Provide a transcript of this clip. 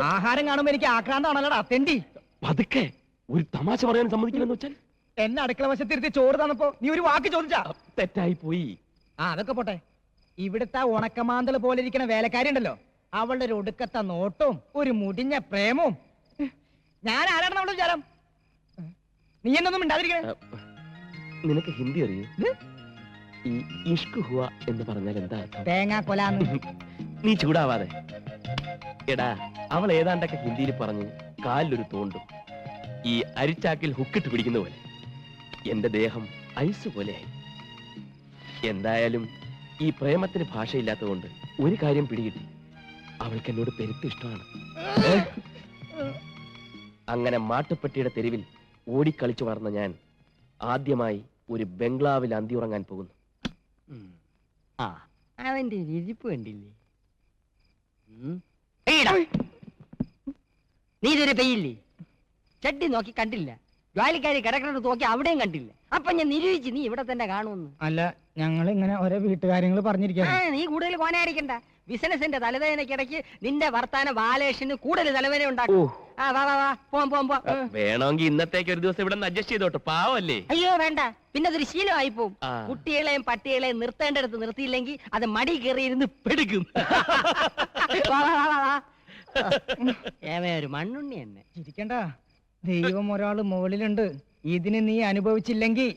ആഹാരം കാണുമ്പോ എനിക്ക് ആക്രാന്താണല്ലോടാ തെണ്ടി. പതുക്കെ, ഒരു തമാശ പറയാൻ സമ്മതിക്കില്ലെന്ന് വെച്ചാൽ. എന്നെ അടുക്കള വശത്തിരുത്തി ചോറ് തന്നപ്പോ നീ ഒരു വാക്ക് ചോദിച്ചാ? തെറ്റായി പോയി. അതൊക്കെ പോട്ടെ. ഇവിടുത്തെ ഉണക്കമാന്തള് പോലെ ഇരിക്കുന്ന വേലക്കാരി ഉണ്ടല്ലോ, അവളുടെ ഒരു ഒടുക്കത്തെ നോട്ടവും ഒരു മുടിഞ്ഞ പ്രേമവും. ഞാൻ ആരാണ് അവളുടെ വിചാരം? നീ എന്നൊന്നും മിണ്ടാതിരിക്കണേ. നിനക്ക് ഹിന്ദി അറിയൂ? ഈ ഇഷ്ക് ഹുവ എന്ന് പറഞ്ഞാൽ എന്താ? തേങ്ങാ കൊലാന്ന്. നീ ചൂടാവാതെ. എടാ, അവൾ ഏതാണ്ടൊക്കെ ഹിന്ദിയിൽ പറഞ്ഞ് കാലിലൊരു തോണ്ടും. ഈ അരിച്ചാക്കിൽ ഹുക്കിട്ട് പിടിക്കുന്ന പോലെ എന്റെ ദേഹം ഐസ് പോലെയായി. എന്തായാലും ഈ പ്രേമത്തിന് ഭാഷയില്ലാത്തതുകൊണ്ട് ഒരു കാര്യം പിടികിട്ടി, അവൾക്ക് എന്നോട് പെരുത്ത് ഇഷ്ടമാണ്. അങ്ങനെ മാട്ടുപ്പെട്ടിയുടെ തെരുവിൽ ഓടിക്കളിച്ചു വളർന്ന ഞാൻ ആദ്യമായി ഒരു ബംഗ്ലാവിൽ അന്തി ഉറങ്ങാൻ പോകുന്നു. അവന്റെ ഇരിപ്പ് കണ്ടില്ലേ? നീ ഇതൊരു പെയ്യില്ലേ? ചട്ടി നോക്കി കണ്ടില്ല, ജോലിക്കാരി കിടക്കുന്നത് നോക്കി അവിടെയും കണ്ടില്ല. അപ്പൊ ഞാൻ നിരൂപിച്ച് നീ ഇവിടെ തന്നെ കാണുമെന്ന്. അല്ല, ഞങ്ങൾ ഇങ്ങനെ ഓരോ വീട്ടുകാര്യങ്ങൾ പറഞ്ഞിരിക്കാ. നീ കൂടുതൽ കോനായിരിക്കണ്ട. ബിസിനസിന്റെ തലവേദനക്കിടയ്ക്ക് നിന്റെ വർത്താന ബാലേഷന് കൂടുതൽ തലവേദന ഉണ്ടാക്കും. വേണമെങ്കിൽ ഇന്നത്തേക്ക് ഒരു ദിവസം ഇവിടെ അഡ്ജസ്റ്റ് ചെയ്തോട്ടെ, പാവല്ലേ? അയ്യോ വേണ്ട, പിന്നെ അതൊരു ശീലമായി പോവും. കുട്ടികളെയും പട്ടികളെയും നിർത്തേണ്ടടുത്ത് നിർത്തിയില്ലെങ്കിൽ അത് മടി കയറിയിരുന്ന് പെടുക്കും. ഒരു മണ്ണുണ്ണി തന്നെ. ചിരിക്കണ്ട, ദൈവം ഒരാള് മുകളിലുണ്ട്. ഇതിന് നീ അനുഭവിച്ചില്ലെങ്കിൽ